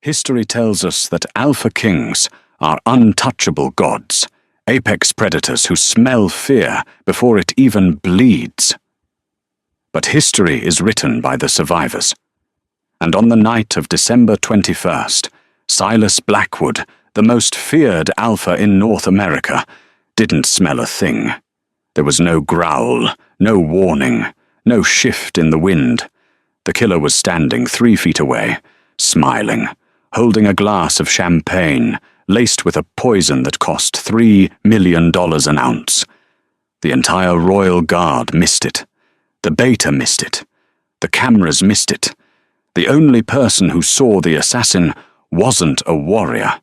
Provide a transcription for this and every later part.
History tells us that Alpha Kings are untouchable gods, apex predators who smell fear before it even bleeds. But history is written by the survivors. And on the night of December 21st, Silas Blackwood, the most feared Alpha in North America, didn't smell a thing. There was no growl, no warning, no shift in the wind. The killer was standing 3 feet away, smiling, holding a glass of champagne, laced with a poison that cost $3 million an ounce. The entire Royal Guard missed it. The beta missed it. The cameras missed it. The only person who saw the assassin wasn't a warrior.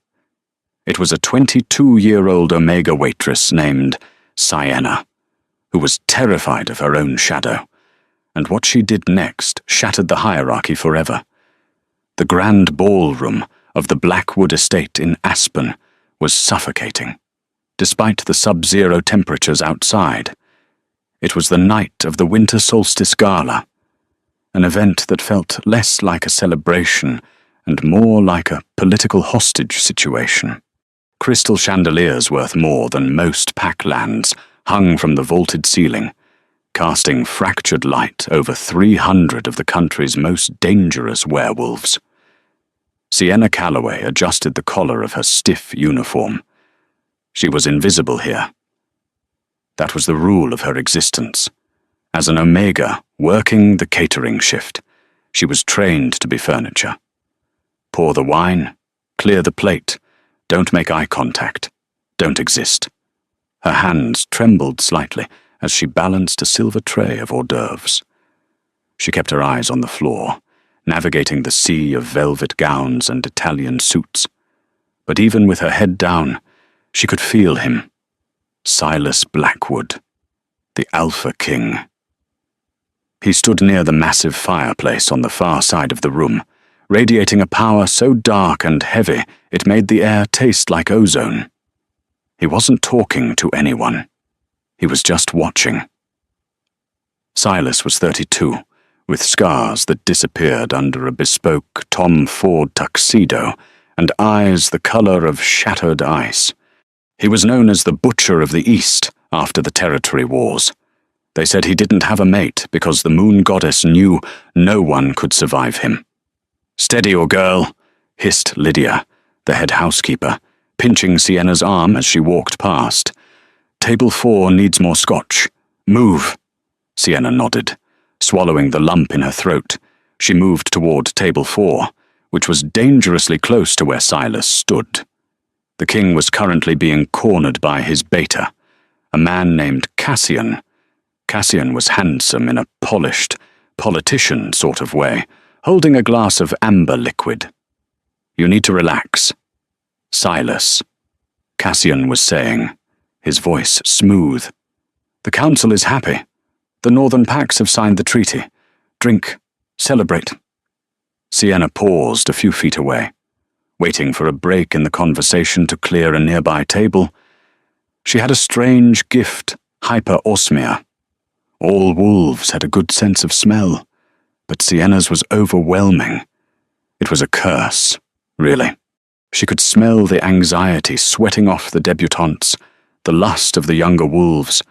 It was a 22-year-old Omega waitress named Sienna, who was terrified of her own shadow, and what she did next shattered the hierarchy forever. The grand ballroom of the Blackwood estate in Aspen was suffocating, despite the sub-zero temperatures outside. It was the night of the Winter Solstice Gala, an event that felt less like a celebration and more like a political hostage situation. Crystal chandeliers worth more than most Pac-lands hung from the vaulted ceiling, casting fractured light over 300 of the country's most dangerous werewolves. Sienna Calloway adjusted the collar of her stiff uniform. She was invisible here. That was the rule of her existence. As an Omega working the catering shift, she was trained to be furniture. Pour the wine, clear the plate, don't make eye contact, don't exist. Her hands trembled slightly as she balanced a silver tray of hors d'oeuvres. She kept her eyes on the floor, navigating the sea of velvet gowns and Italian suits. But even with her head down, she could feel him. Silas Blackwood, the Alpha King. He stood near the massive fireplace on the far side of the room, radiating a power so dark and heavy it made the air taste like ozone. He wasn't talking to anyone. He was just watching. Silas was 32, with scars that disappeared under a bespoke Tom Ford tuxedo and eyes the color of shattered ice. He was known as the Butcher of the East after the territory wars. They said he didn't have a mate because the moon goddess knew no one could survive him. "Steady, your girl," hissed Lydia, the head housekeeper, pinching Sienna's arm as she walked past. "Table 4 needs more scotch. Move." Sienna nodded. Swallowing the lump in her throat, she moved toward table 4, which was dangerously close to where Silas stood. The king was currently being cornered by his beta, a man named Cassian. Cassian was handsome in a polished, politician sort of way, holding a glass of amber liquid. "You need to relax." "Silas," Cassian was saying, his voice smooth. "The council is happy. The Northern Pax have signed the treaty. Drink. Celebrate." Sienna paused a few feet away, waiting for a break in the conversation to clear a nearby table. She had a strange gift, hyperosmia. All wolves had a good sense of smell, but Sienna's was overwhelming. It was a curse, really. She could smell the anxiety sweating off the debutantes, the lust of the younger wolves,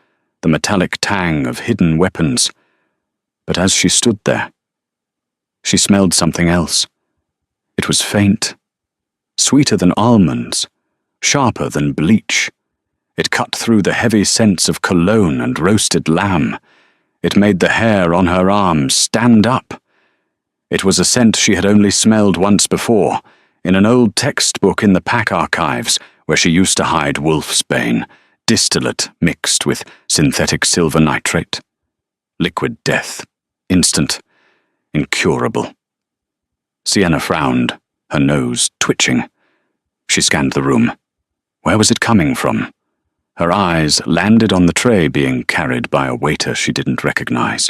the metallic tang of hidden weapons. But as she stood there, she smelled something else. It was faint, sweeter than almonds, sharper than bleach. It cut through the heavy scents of cologne and roasted lamb. It made the hair on her arms stand up. It was a scent she had only smelled once before, in an old textbook in the Pack archives where she used to hide wolfsbane, distillate mixed with synthetic silver nitrate. Liquid death, instant, incurable. Sienna frowned, her nose twitching. She scanned the room. Where was it coming from? Her eyes landed on the tray being carried by a waiter she didn't recognize.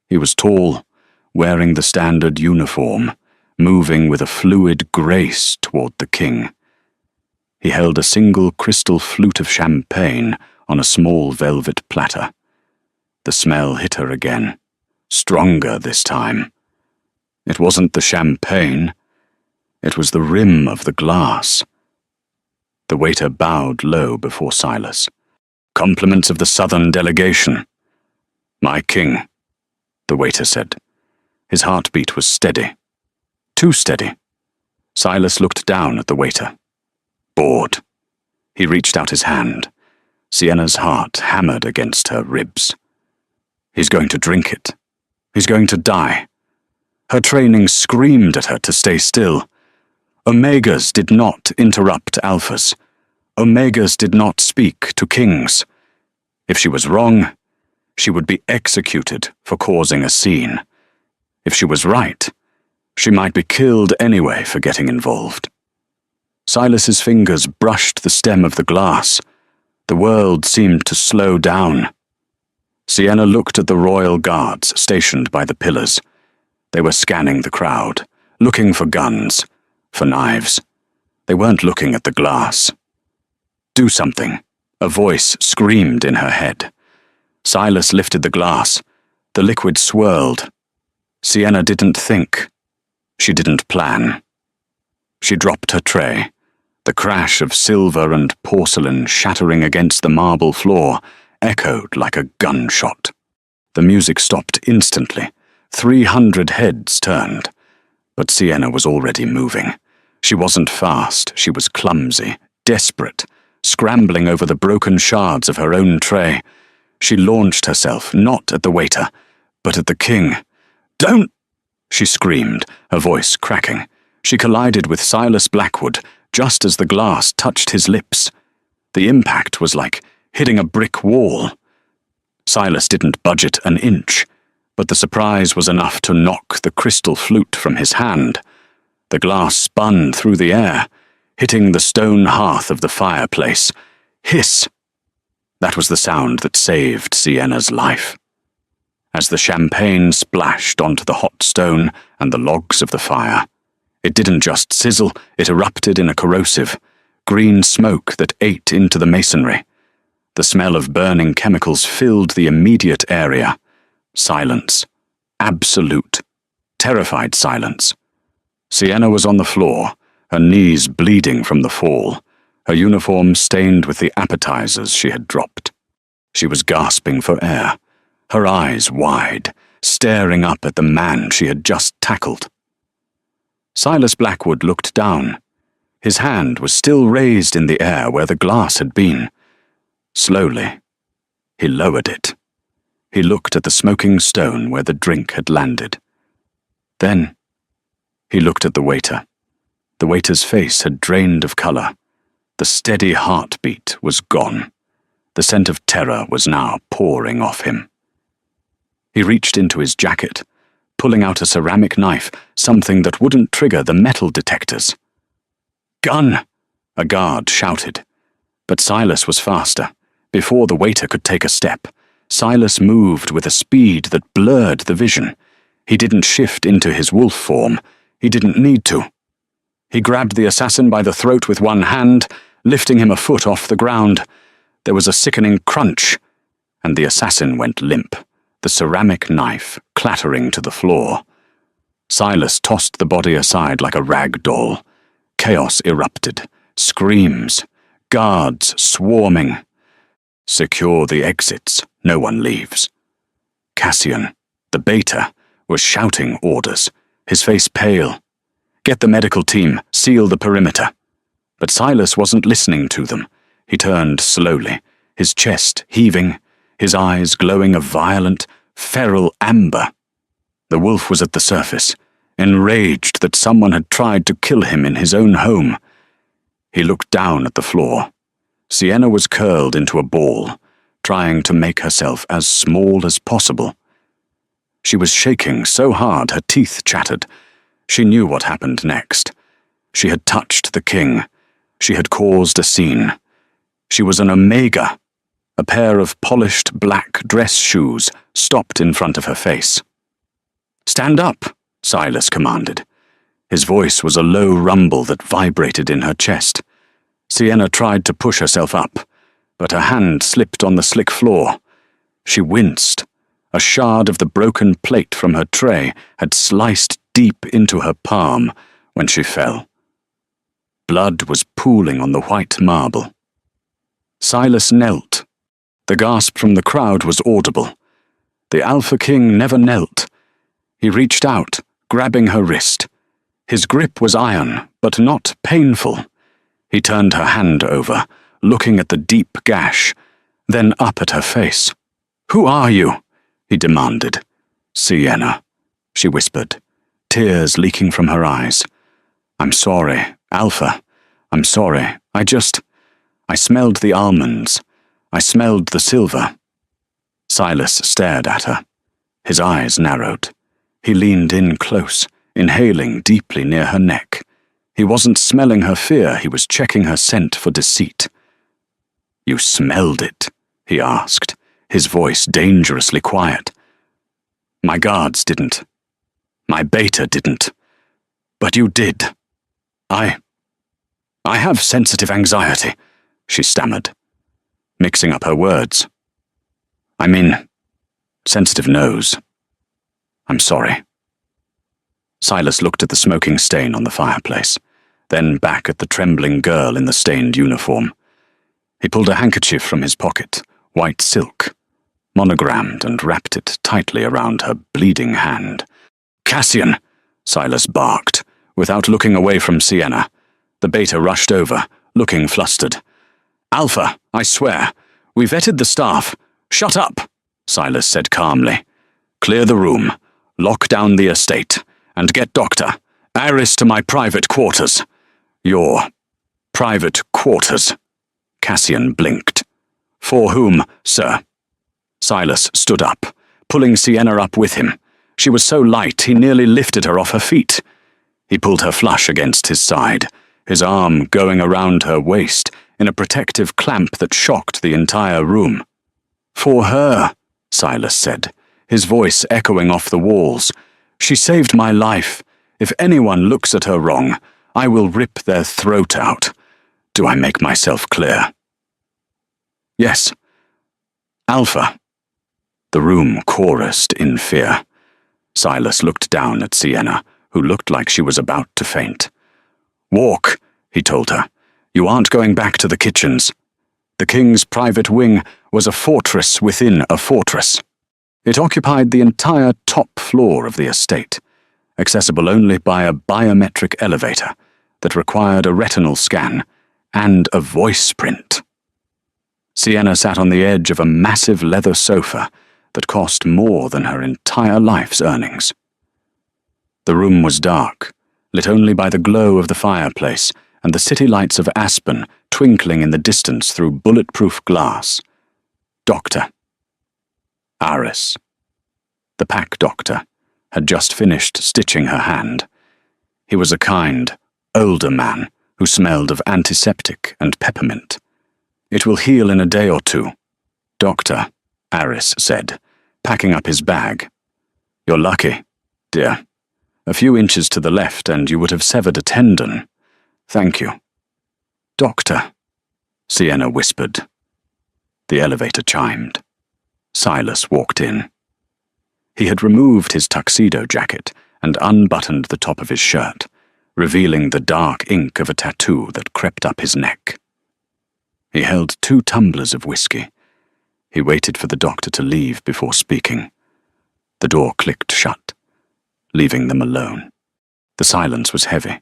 He was tall, wearing the standard uniform, moving with a fluid grace toward the king. He held a single crystal flute of champagne on a small velvet platter. The smell hit her again, stronger this time. It wasn't the champagne. It was the rim of the glass. The waiter bowed low before Silas. "Compliments of the southern delegation." "My king," the waiter said. His heartbeat was steady. Too steady. Silas looked down at the waiter. Bored. He reached out his hand. Sienna's heart hammered against her ribs. He's going to drink it. He's going to die. Her training screamed at her to stay still. Omegas did not interrupt Alphas. Omegas did not speak to kings. If she was wrong, she would be executed for causing a scene. If she was right, she might be killed anyway for getting involved. Silas's fingers brushed the stem of the glass. The world seemed to slow down. Sienna looked at the royal guards stationed by the pillars. They were scanning the crowd, looking for guns, for knives. They weren't looking at the glass. "Do something," a voice screamed in her head. Silas lifted the glass. The liquid swirled. Sienna didn't think. She didn't plan. She dropped her tray. The crash of silver and porcelain shattering against the marble floor echoed like a gunshot. The music stopped instantly. 300 heads turned. But Sienna was already moving. She wasn't fast. She was clumsy, desperate, scrambling over the broken shards of her own tray. She launched herself, not at the waiter, but at the king. "Don't!" she screamed, her voice cracking. She collided with Silas Blackwood just as the glass touched his lips. The impact was like hitting a brick wall. Silas didn't budge an inch, but the surprise was enough to knock the crystal flute from his hand. The glass spun through the air, hitting the stone hearth of the fireplace. Hiss! That was the sound that saved Sienna's life. As the champagne splashed onto the hot stone and the logs of the fire, it didn't just sizzle, it erupted in a corrosive, green smoke that ate into the masonry. The smell of burning chemicals filled the immediate area. Silence. Absolute. Terrified silence. Sienna was on the floor, her knees bleeding from the fall, her uniform stained with the appetizers she had dropped. She was gasping for air, her eyes wide, staring up at the man she had just tackled. Silas Blackwood looked down. His hand was still raised in the air where the glass had been. Slowly, he lowered it. He looked at the smoking stone where the drink had landed. Then, he looked at the waiter. The waiter's face had drained of color. The steady heartbeat was gone. The scent of terror was now pouring off him. He reached into his jacket, pulling out a ceramic knife, something that wouldn't trigger the metal detectors. "Gun!" a guard shouted. But Silas was faster. Before the waiter could take a step, Silas moved with a speed that blurred the vision. He didn't shift into his wolf form. He didn't need to. He grabbed the assassin by the throat with one hand, lifting him a foot off the ground. There was a sickening crunch, and the assassin went limp, the ceramic knife clattering to the floor. Silas tossed the body aside like a rag doll. Chaos erupted. Screams. Guards swarming. "Secure the exits. No one leaves." Cassian, the beta, was shouting orders, his face pale. "Get the medical team. Seal the perimeter." But Silas wasn't listening to them. He turned slowly, his chest heaving, his eyes glowing a violent, feral amber. The wolf was at the surface, enraged that someone had tried to kill him in his own home. He looked down at the floor. Sienna was curled into a ball, trying to make herself as small as possible. She was shaking so hard her teeth chattered. She knew what happened next. She had touched the king. She had caused a scene. She was an Omega. A pair of polished black dress shoes stopped in front of her face. "Stand up," Silas commanded. His voice was a low rumble that vibrated in her chest. Sienna tried to push herself up, but her hand slipped on the slick floor. She winced. A shard of the broken plate from her tray had sliced deep into her palm when she fell. Blood was pooling on the white marble. Silas knelt. The gasp from the crowd was audible. The Alpha King never knelt. He reached out, grabbing her wrist. His grip was iron, but not painful. He turned her hand over, looking at the deep gash, then up at her face. "Who are you?" he demanded. "Sienna," she whispered, tears leaking from her eyes. "I'm sorry, Alpha. I'm sorry. I smelled the almonds. I smelled the silver." Silas stared at her. His eyes narrowed. He leaned in close, inhaling deeply near her neck. He wasn't smelling her fear, he was checking her scent for deceit. "You smelled it?" he asked, his voice dangerously quiet. "My guards didn't. My beta didn't. But you did. I have sensitive anxiety," she stammered, mixing up her words. "I mean, sensitive nose. I'm sorry." Silas looked at the smoking stain on the fireplace, then back at the trembling girl in the stained uniform. He pulled a handkerchief from his pocket, white silk, monogrammed, and wrapped it tightly around her bleeding hand. "Cassian!" Silas barked, without looking away from Sienna. The beta rushed over, looking flustered. "Alpha, I swear. We vetted the staff. Shut up," Silas said calmly. "Clear the room, lock down the estate, and get Dr. Aris to my private quarters." "Your private quarters?" Cassian blinked. "For whom, sir?" Silas stood up, pulling Sienna up with him. She was so light he nearly lifted her off her feet. He pulled her flush against his side, his arm going around her waist in a protective clamp that shocked the entire room. "For her," Silas said, his voice echoing off the walls. "She saved my life. If anyone looks at her wrong, I will rip their throat out. Do I make myself clear?" "Yes." "Alpha." The room chorused in fear. Silas looked down at Sienna, who looked like she was about to faint. "Walk," he told her. "You aren't going back to the kitchens." The king's private wing was a fortress within a fortress. It occupied the entire top floor of the estate, accessible only by a biometric elevator that required a retinal scan and a voice print. Sienna sat on the edge of a massive leather sofa that cost more than her entire life's earnings. The room was dark, lit only by the glow of the fireplace and the city lights of Aspen twinkling in the distance through bulletproof glass. Dr. Aris, the pack doctor, had just finished stitching her hand. He was a kind, older man who smelled of antiseptic and peppermint. "It will heal in a day or two," Dr. Aris said, packing up his bag. "You're lucky, dear. A few inches to the left and you would have severed a tendon. Thank you." "Doctor," Sienna whispered. The elevator chimed. Silas walked in. He had removed his tuxedo jacket and unbuttoned the top of his shirt, revealing the dark ink of a tattoo that crept up his neck. He held 2 tumblers of whiskey. He waited for the doctor to leave before speaking. The door clicked shut, leaving them alone. The silence was heavy.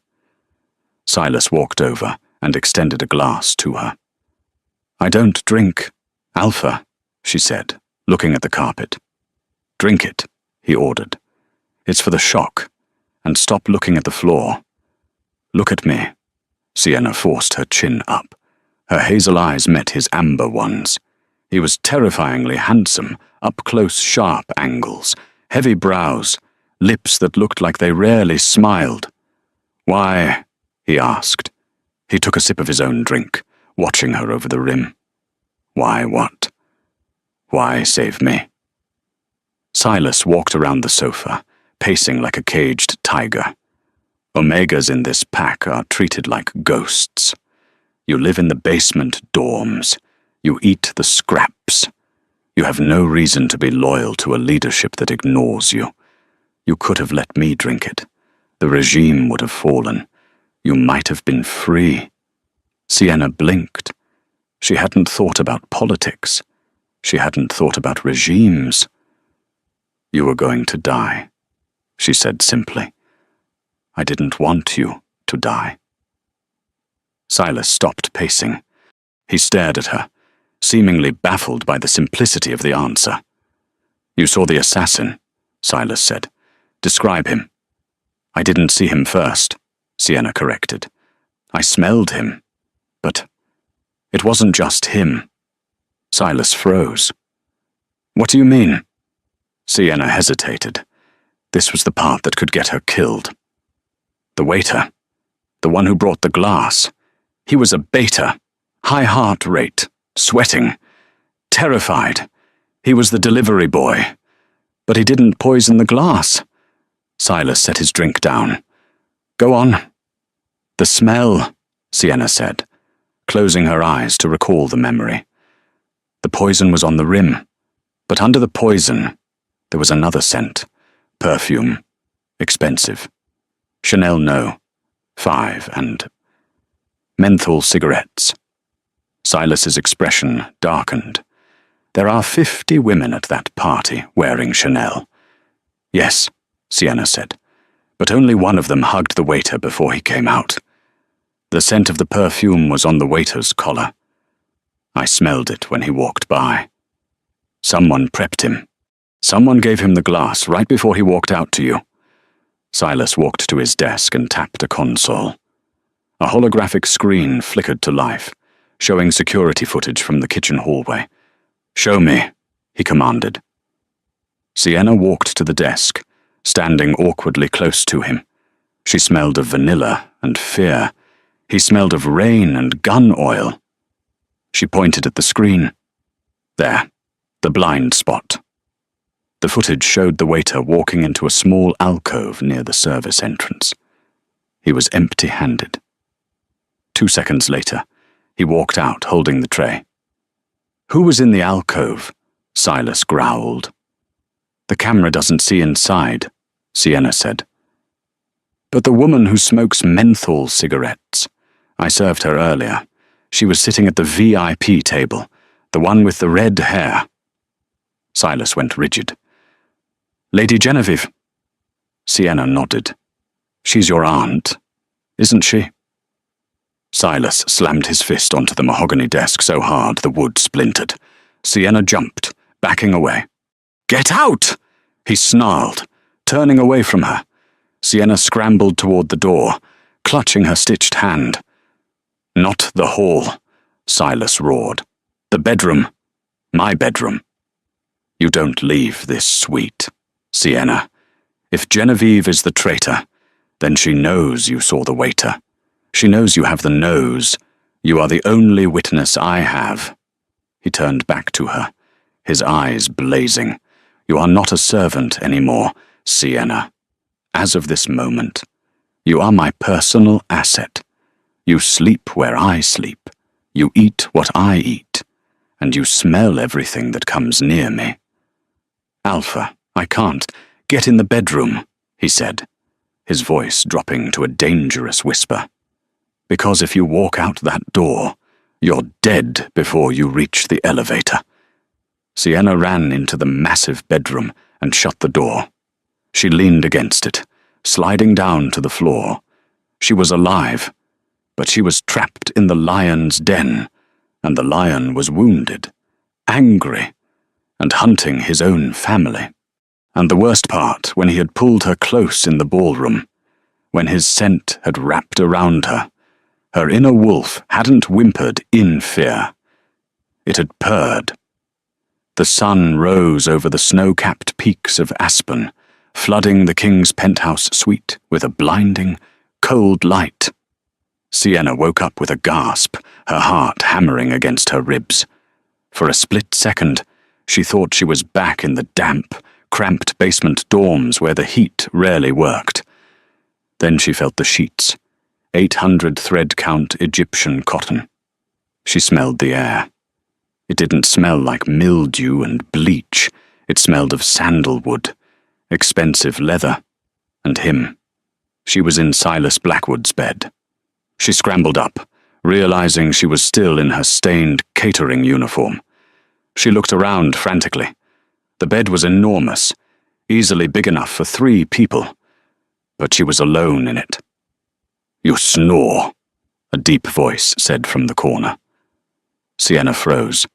Silas walked over and extended a glass to her. "I don't drink, Alpha," she said, looking at the carpet. "Drink it," he ordered. "It's for the shock, and stop looking at the floor. Look at me." Sienna forced her chin up. Her hazel eyes met his amber ones. He was terrifyingly handsome, up-close sharp angles, heavy brows, lips that looked like they rarely smiled. "Why?" he asked. He took a sip of his own drink, watching her over the rim. "Why what? Why save me?" Silas walked around the sofa, pacing like a caged tiger. Omegas in this pack are treated like ghosts. You live in the basement dorms. You eat the scraps. You have no reason to be loyal to a leadership that ignores you. You could have let me drink it. The regime would have fallen. You might have been free. Sienna blinked. She hadn't thought about politics. She hadn't thought about regimes. You were going to die, she said simply. I didn't want you to die. Silas stopped pacing. He stared at her, seemingly baffled by the simplicity of the answer. You saw the assassin, Silas said. Describe him. I didn't see him first, Sienna corrected. I smelled him, but it wasn't just him. Silas froze. What do you mean? Sienna hesitated. This was the part that could get her killed. The waiter, the one who brought the glass, he was a beta, high heart rate, sweating, terrified. He was the delivery boy, but he didn't poison the glass. Silas set his drink down. Go on. The smell, Sienna said, closing her eyes to recall the memory. The poison was on the rim, but under the poison, there was another scent. Perfume. Expensive. Chanel No. 5 and menthol cigarettes. Silas's expression darkened. There are 50 women at that party wearing Chanel. Yes, Sienna said, but only one of them hugged the waiter before he came out. The scent of the perfume was on the waiter's collar. I smelled it when he walked by. Someone prepped him. Someone gave him the glass right before he walked out to you. Silas walked to his desk and tapped a console. A holographic screen flickered to life, showing security footage from the kitchen hallway. Show me, he commanded. Sienna walked to the desk, standing awkwardly close to him. She smelled of vanilla and fear. He smelled of rain and gun oil. She pointed at the screen. There, the blind spot. The footage showed the waiter walking into a small alcove near the service entrance. He was empty-handed. 2 seconds later, he walked out holding the tray. Who was in the alcove? Silas growled. The camera doesn't see inside, Sienna said. But the woman who smokes menthol cigarettes. I served her earlier. She was sitting at the VIP table, the one with the red hair. Silas went rigid. Lady Genevieve. Sienna nodded. She's your aunt, isn't she? Silas slammed his fist onto the mahogany desk so hard the wood splintered. Sienna jumped, backing away. Get out! He snarled, turning away from her. Sienna scrambled toward the door, clutching her stitched hand. Not the hall, Silas roared. The bedroom. My bedroom. You don't leave this suite, Sienna. If Genevieve is the traitor, then she knows you saw the waiter. She knows you have the nose. You are the only witness I have. He turned back to her, his eyes blazing. You are not a servant anymore, Sienna. As of this moment, you are my personal asset. You sleep where I sleep. You eat what I eat. And you smell everything that comes near me. Alpha, I can't. Get in the bedroom, he said, his voice dropping to a dangerous whisper. Because if you walk out that door, you're dead before you reach the elevator. Sienna ran into the massive bedroom and shut the door. She leaned against it, sliding down to the floor. She was alive, but she was trapped in the lion's den, and the lion was wounded, angry, and hunting his own family. And the worst part, when he had pulled her close in the ballroom, when his scent had wrapped around her, her inner wolf hadn't whimpered in fear. It had purred. The sun rose over the snow-capped peaks of Aspen, flooding the king's penthouse suite with a blinding, cold light. Sienna woke up with a gasp, her heart hammering against her ribs. For a split second, she thought she was back in the damp, cramped basement dorms where the heat rarely worked. Then she felt the sheets, 800 thread count Egyptian cotton. She smelled the air. It didn't smell like mildew and bleach. It smelled of sandalwood, expensive leather, and him. She was in Silas Blackwood's bed, She scrambled up, realizing she was still in her stained catering uniform. She looked around frantically. The bed was enormous, easily big enough for 3 people, but she was alone in it. "You snore," a deep voice said from the corner. Sienna froze.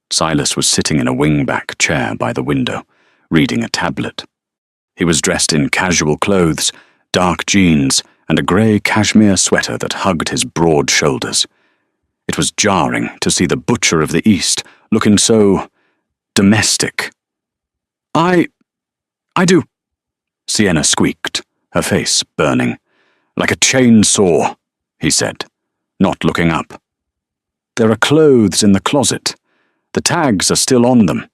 Silas was sitting in a wing-back chair by the window, reading a tablet. He was dressed in casual clothes, dark jeans, and a grey cashmere sweater that hugged his broad shoulders. It was jarring to see the butcher of the East looking so domestic. I do," Sienna squeaked, her face burning. "Like a chainsaw," he said, not looking up. "There are clothes in the closet. The tags are still on them.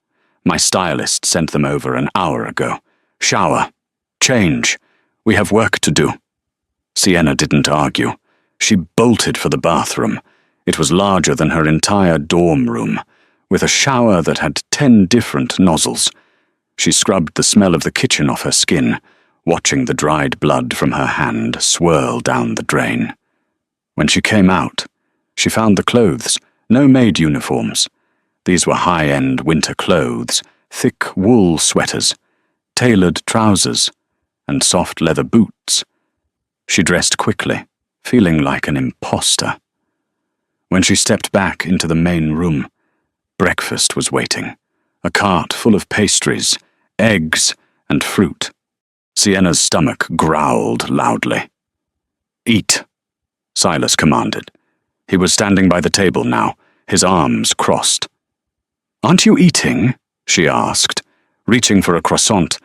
My stylist sent them over an hour ago. Shower. Change. We have work to do." Sienna didn't argue. She bolted for the bathroom. It was larger than her entire dorm room, with a shower that had 10 different nozzles. She scrubbed the smell of the kitchen off her skin, watching the dried blood from her hand swirl down the drain. When she came out, she found the clothes, no maid uniforms. These were high-end winter clothes, thick wool sweaters, tailored trousers, and soft leather boots. She dressed quickly, feeling like an imposter. When she stepped back into the main room, breakfast was waiting, a cart full of pastries, eggs, and fruit. Sienna's stomach growled loudly. "Eat," Silas commanded. He was standing by the table now, his arms crossed. "Aren't you eating?" she asked, reaching for a croissant.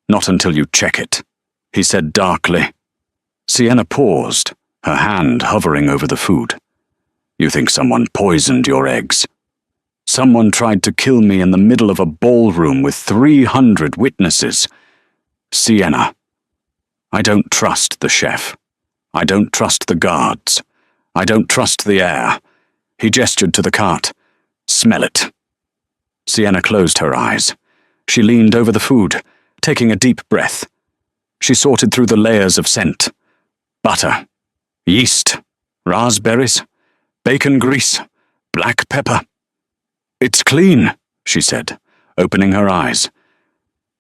"Not until you check it," he said darkly. Sienna paused, her hand hovering over the food. "You think someone poisoned your eggs?" "Someone tried to kill me in the middle of a ballroom with 300 witnesses. Sienna, I don't trust the chef. I don't trust the guards. I don't trust the air." He gestured to the cart. "Smell it." Sienna closed her eyes. She leaned over the food, taking a deep breath. She sorted through the layers of scent. Butter, yeast, raspberries, bacon grease, black pepper. "It's clean," she said, opening her eyes.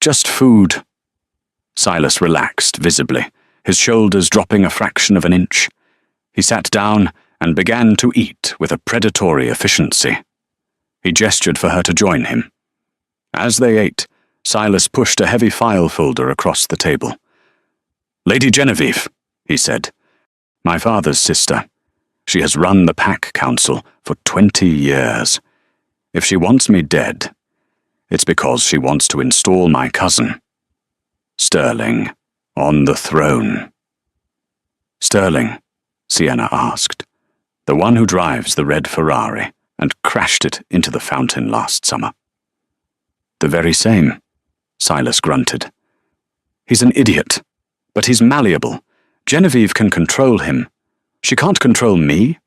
"Just food." Silas relaxed visibly, his shoulders dropping a fraction of an inch. He sat down and began to eat with a predatory efficiency. He gestured for her to join him. As they ate, Silas pushed a heavy file folder across the table. "Lady Genevieve," he said, "my father's sister. She has run the Pack Council for 20 years. If she wants me dead, it's because she wants to install my cousin, Sterling, on the throne." "Sterling?" Sienna asked. "The one who drives the red Ferrari and crashed it into the fountain last summer." "The very same," Silas grunted. "He's an idiot, but he's malleable. Genevieve can control him. She can't control me."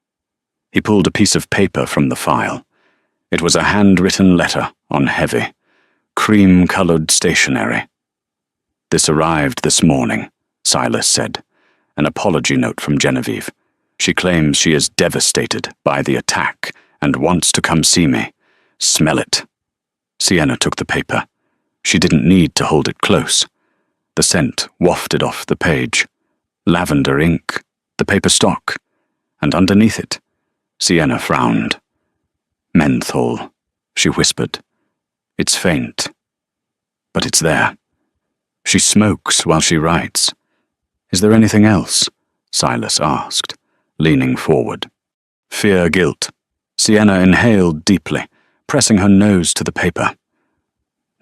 He pulled a piece of paper from the file. It was a handwritten letter on heavy, cream-colored stationery. "This arrived this morning," Silas said. "An apology note from Genevieve. She claims she is devastated by the attack and wants to come see me. Smell it." Sienna took the paper. She didn't need to hold it close. The scent wafted off the page. Lavender ink, the paper stock, and underneath it, Sienna frowned. "Menthol," she whispered. "It's faint, but it's there. She smokes while she writes." "Is there anything else?" Silas asked, leaning forward. "Fear guilt." Sienna inhaled deeply, pressing her nose to the paper.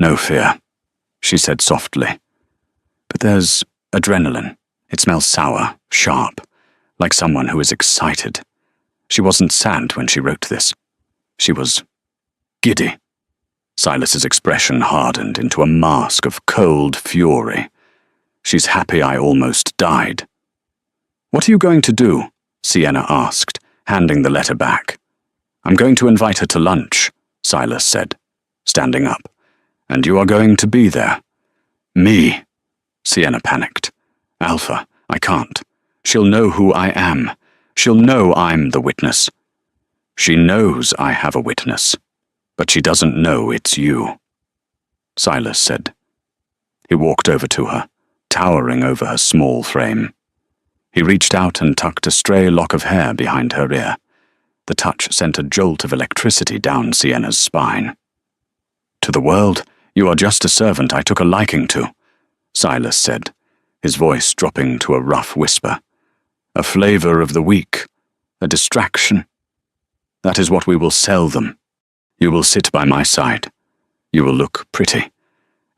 "No fear," she said softly. "But there's adrenaline. It smells sour, sharp, like someone who is excited. She wasn't sad when she wrote this. She was giddy." Silas's expression hardened into a mask of cold fury. "She's happy I almost died." "What are you going to do?" Sienna asked, handing the letter back. "I'm going to invite her to lunch," Silas said, standing up. "And you are going to be there." "Me?" Sienna panicked. "Alpha, I can't. She'll know who I am. She'll know I'm the witness. She knows I have a witness, but she doesn't know it's you," Silas said. He walked over to her, towering over her small frame. He reached out and tucked a stray lock of hair behind her ear. The touch sent a jolt of electricity down Sienna's spine. "To the world, you are just a servant I took a liking to," Silas said, his voice dropping to a rough whisper. "A flavor of the weak, a distraction. That is what we will sell them. You will sit by my side. You will look pretty,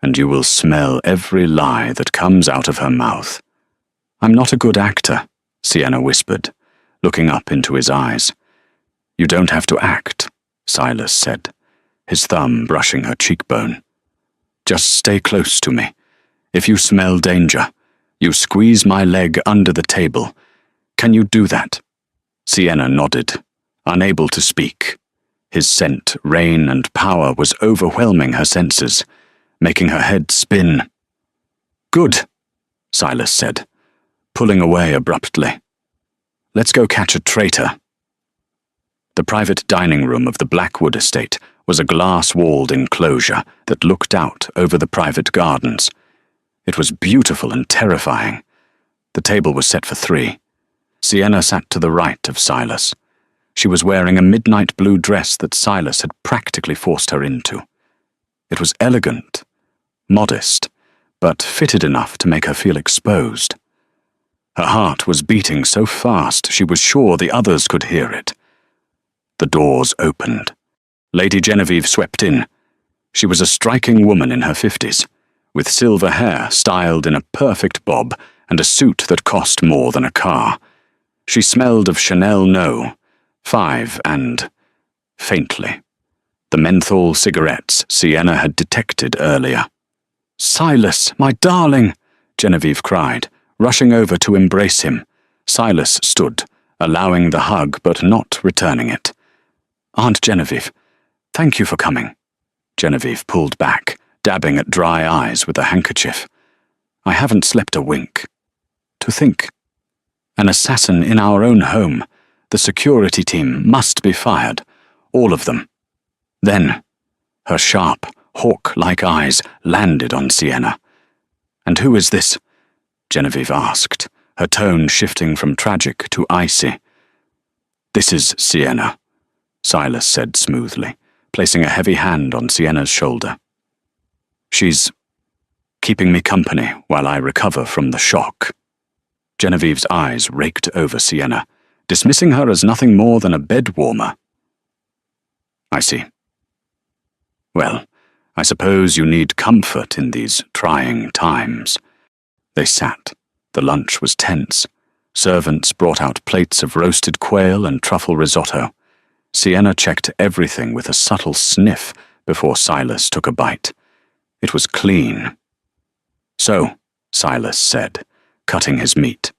and you will smell every lie that comes out of her mouth." "I'm not a good actor," Sienna whispered, looking up into his eyes. "You don't have to act," Silas said, his thumb brushing her cheekbone. "Just stay close to me. If you smell danger, you squeeze my leg under the table. Can you do that?" Sienna nodded, unable to speak. His scent, rain, and power was overwhelming her senses, making her head spin. "Good," Silas said, pulling away abruptly. "Let's go catch a traitor." The private dining room of the Blackwood estate was a glass-walled enclosure that looked out over the private gardens. It was beautiful and terrifying. The table was set for 3. Sienna sat to the right of Silas. She was wearing a midnight blue dress that Silas had practically forced her into. It was elegant, modest, but fitted enough to make her feel exposed. Her heart was beating so fast she was sure the others could hear it. The doors opened. Lady Genevieve swept in. She was a striking woman in her 50s, with silver hair styled in a perfect bob and a suit that cost more than a car. She smelled of Chanel No. 5 and, faintly, the menthol cigarettes Sienna had detected earlier. "Silas, my darling!" Genevieve cried, rushing over to embrace him. Silas stood, allowing the hug but not returning it. "Aunt Genevieve, thank you for coming." Genevieve pulled back, dabbing at dry eyes with a handkerchief. "I haven't slept a wink. To think, an assassin in our own home. The security team must be fired, all of them." Then, her sharp, hawk-like eyes landed on Sienna. "And who is this?" Genevieve asked, her tone shifting from tragic to icy. "This is Sienna," Silas said smoothly, placing a heavy hand on Sienna's shoulder. "She's keeping me company while I recover from the shock." Genevieve's eyes raked over Sienna, dismissing her as nothing more than a bed warmer. "I see. Well, I suppose you need comfort in these trying times." They sat. The lunch was tense. Servants brought out plates of roasted quail and truffle risotto. Sienna checked everything with a subtle sniff before Silas took a bite. It was clean. "So," Silas said, cutting his meat,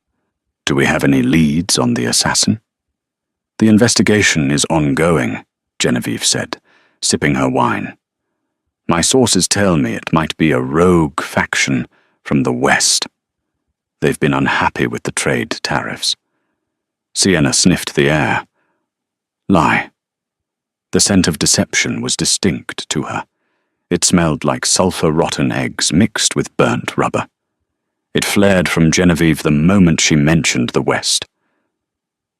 "do we have any leads on the assassin?" "The investigation is ongoing," Genevieve said, sipping her wine. "My sources tell me it might be a rogue faction from the West. They've been unhappy with the trade tariffs." Sienna sniffed the air. Lie. The scent of deception was distinct to her. It smelled like sulfur-rotten eggs mixed with burnt rubber. It flared from Genevieve the moment she mentioned the West.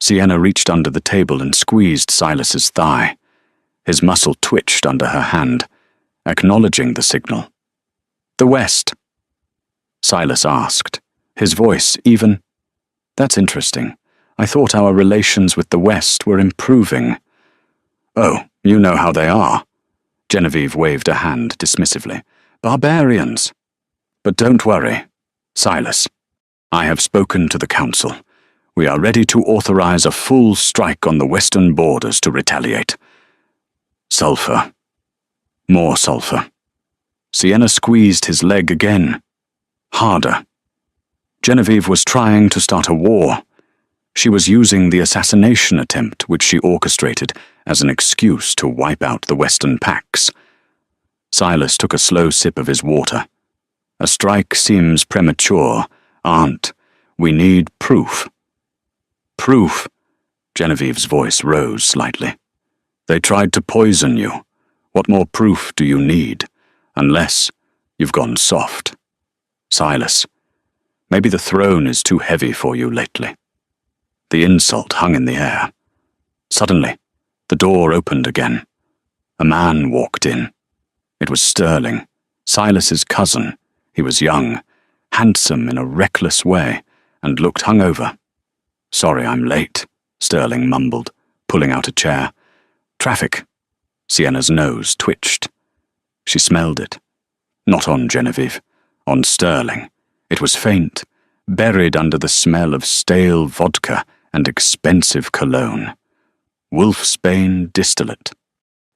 Sienna reached under the table and squeezed Silas's thigh. His muscle twitched under her hand, acknowledging the signal. "The West?" Silas asked, his voice even. "That's interesting. I thought our relations with the West were improving." "Oh, you know how they are." Genevieve waved a hand dismissively. "Barbarians. But don't worry, Silas. I have spoken to the council. We are ready to authorize a full strike on the western borders to retaliate. Sulfur. More sulfur." Sienna squeezed his leg again. Harder. Genevieve was trying to start a war. She was using the assassination attempt which she orchestrated as an excuse to wipe out the Western Pax. Silas took a slow sip of his water. "A strike seems premature, Aunt. We need proof." "Proof," Genevieve's voice rose slightly. They tried to poison you. What more proof do you need? Unless you've gone soft. Silas, maybe the throne is too heavy for you lately. The insult hung in the air. Suddenly, the door opened again. A man walked in. It was Sterling, Silas's cousin. He was young, handsome in a reckless way, and looked hungover. "Sorry I'm late," Sterling mumbled, pulling out a chair. "Traffic." Sienna's nose twitched. She smelled it. Not on Genevieve, on Sterling. It was faint, buried under the smell of stale vodka and expensive cologne. Wolfsbane distillate.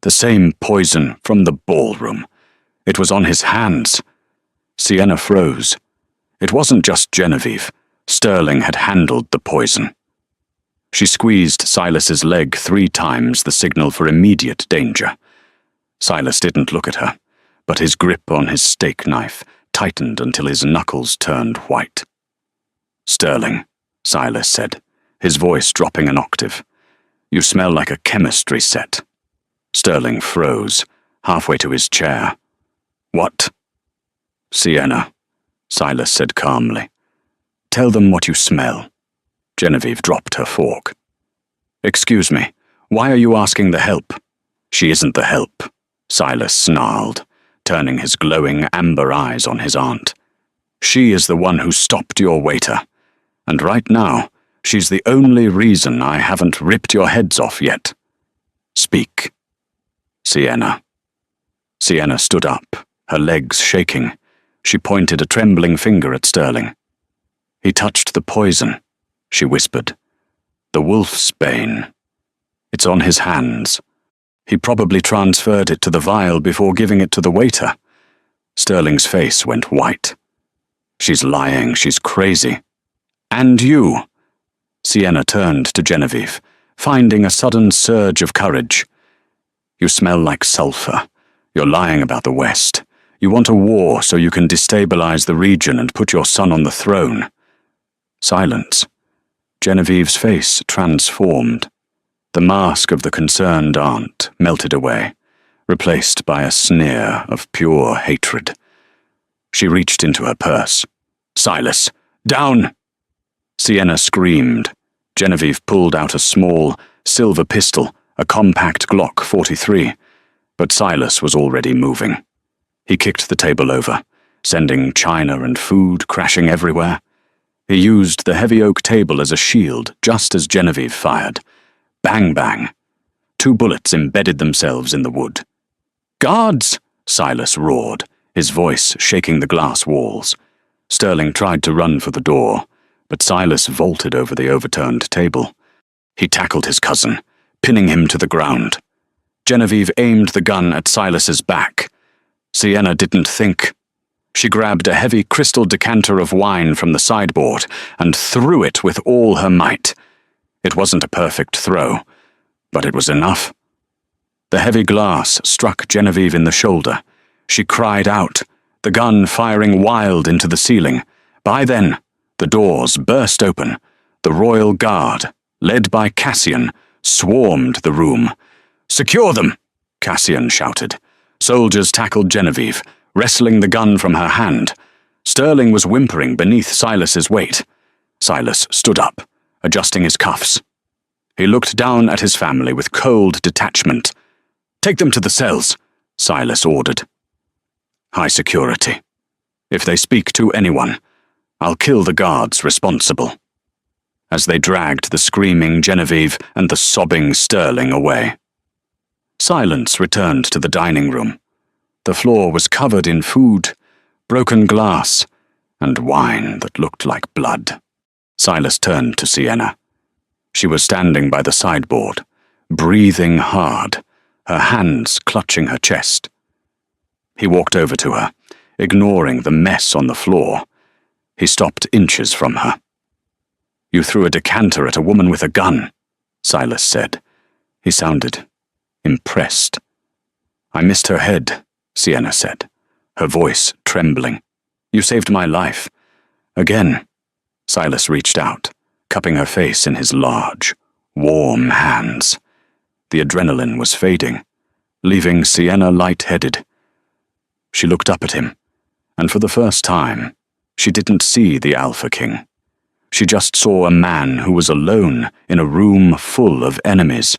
The same poison from the ballroom. It was on his hands. Sienna froze. It wasn't just Genevieve. Sterling had handled the poison. She squeezed Silas's leg 3 times, the signal for immediate danger. Silas didn't look at her, but his grip on his steak knife tightened until his knuckles turned white. "Sterling," Silas said, his voice dropping an octave. "You smell like a chemistry set." Sterling froze, halfway to his chair. "What?" "Sienna," Silas said calmly. "Tell them what you smell." Genevieve dropped her fork. "Excuse me, why are you asking the help?" "She isn't the help," Silas snarled, turning his glowing amber eyes on his aunt. "She is the one who stopped your waiter, and right now, she's the only reason I haven't ripped your heads off yet. Speak." "Sienna." Sienna stood up, her legs shaking. She pointed a trembling finger at Sterling. "He touched the poison," she whispered. "The wolfsbane. It's on his hands. He probably transferred it to the vial before giving it to the waiter." Sterling's face went white. "She's lying, she's crazy. And you." Sienna turned to Genevieve, finding a sudden surge of courage. "You smell like sulfur. You're lying about the West. You want a war so you can destabilize the region and put your son on the throne." Silence. Genevieve's face transformed. The mask of the concerned aunt melted away, replaced by a sneer of pure hatred. She reached into her purse. "Silas, down!" Sienna screamed. Genevieve pulled out a small, silver pistol, a compact Glock 43, but Silas was already moving. He kicked the table over, sending china and food crashing everywhere. He used the heavy oak table as a shield just as Genevieve fired. Bang, bang. 2 bullets embedded themselves in the wood. "Guards!" Silas roared, his voice shaking the glass walls. Sterling tried to run for the door, but Silas vaulted over the overturned table. He tackled his cousin, pinning him to the ground. Genevieve aimed the gun at Silas's back. Sienna didn't think. She grabbed a heavy crystal decanter of wine from the sideboard and threw it with all her might. It wasn't a perfect throw, but it was enough. The heavy glass struck Genevieve in the shoulder. She cried out, the gun firing wild into the ceiling. By then, the doors burst open. The royal guard, led by Cassian, swarmed the room. "Secure them!" Cassian shouted. Soldiers tackled Genevieve, wresting the gun from her hand. Sterling was whimpering beneath Silas's weight. Silas stood up, adjusting his cuffs. He looked down at his family with cold detachment. "Take them to the cells," Silas ordered. "High security. If they speak to anyone, I'll kill the guards responsible." As they dragged the screaming Genevieve and the sobbing Sterling away. Silence returned to the dining room. The floor was covered in food, broken glass, and wine that looked like blood. Silas turned to Sienna. She was standing by the sideboard, breathing hard, her hands clutching her chest. He walked over to her, ignoring the mess on the floor. He stopped inches from her. "You threw a decanter at a woman with a gun," Silas said. He sounded impressed. "I missed her head," Sienna said, her voice trembling. "You saved my life." Again, Silas reached out, cupping her face in his large, Warm hands. The adrenaline was fading, leaving Sienna light-headed. She looked up at him, and for the first time, she didn't see the Alpha King. She just saw a man who was alone in a room full of enemies.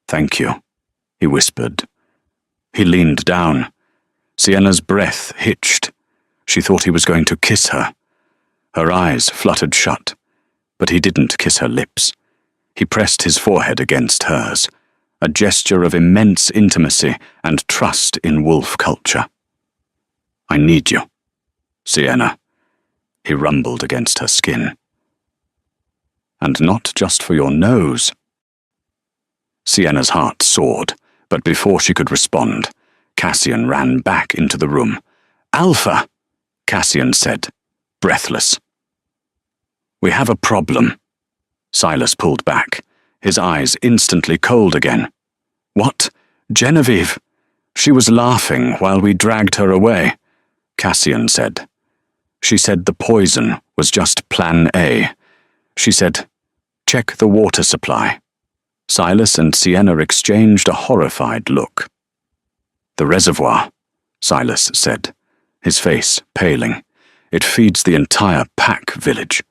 "Thank you," he whispered. He leaned down. Sienna's breath hitched. She thought he was going to kiss her. Her eyes fluttered shut, but he didn't kiss her lips. He pressed his forehead against hers, a gesture of immense intimacy and trust in wolf culture. "I need you, Sienna," he rumbled against her skin. "And not just for your nose." Sienna's heart soared, but before she could respond, Cassian ran back into the room. "Alpha," Cassian said, breathless. "We have a problem." Silas pulled back, his eyes instantly cold again. "What? Genevieve?" "She was laughing while we dragged her away," Cassian said. "She said the poison was just Plan A. She said, 'Check the water supply.'" Silas and Sienna exchanged a horrified look. "The reservoir," Silas said, his face paling. "It feeds the entire Pack village."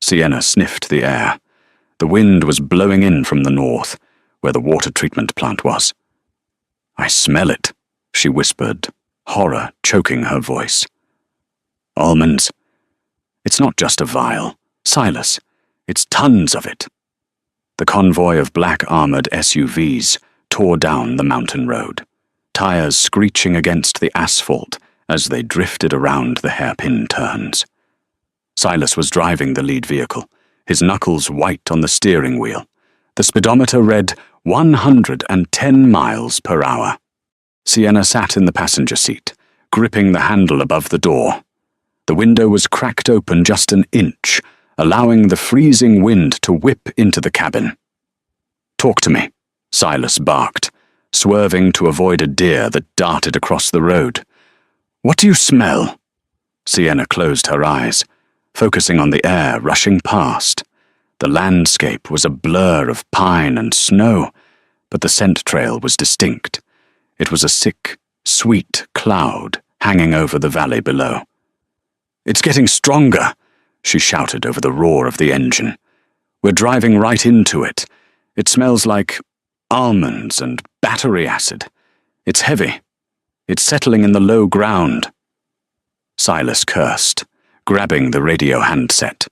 Sienna sniffed the air. The wind was blowing in from the north, where the water treatment plant was. "I smell it," she whispered, horror choking her voice. "Almonds. It's not just a vial, Silas. It's tons of it." The convoy of black-armored SUVs tore down the mountain road, tires screeching against the asphalt as they drifted around the hairpin turns. Silas was driving the lead vehicle, his knuckles white on the steering wheel. The speedometer read 110 miles per hour. Sienna sat in the passenger seat, gripping the handle above the door. The window was cracked open just an inch, allowing the freezing wind to whip into the cabin. "Talk to me," Silas barked, swerving to avoid a deer that darted across the road. "What do you smell?" Sienna closed her eyes, focusing on the air rushing past. The landscape was a blur of pine and snow, but the scent trail was distinct. It was a sick, sweet cloud hanging over the valley below. "It's getting stronger," she shouted over the roar of the engine. "We're driving right into it. It smells like almonds and battery acid. It's heavy. It's settling in the low ground." Silas cursed, grabbing the radio handset.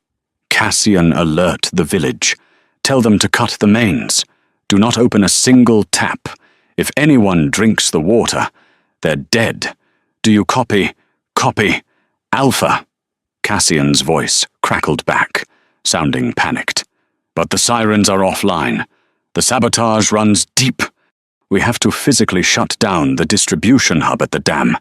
"Cassian, alert the village. Tell them to cut the mains. Do not open a single tap. If anyone drinks the water, they're dead. Do you copy? Copy. Alpha." Cassian's voice crackled back, sounding panicked. "But the sirens are offline. The sabotage runs deep. We have to physically shut down the distribution hub at the dam."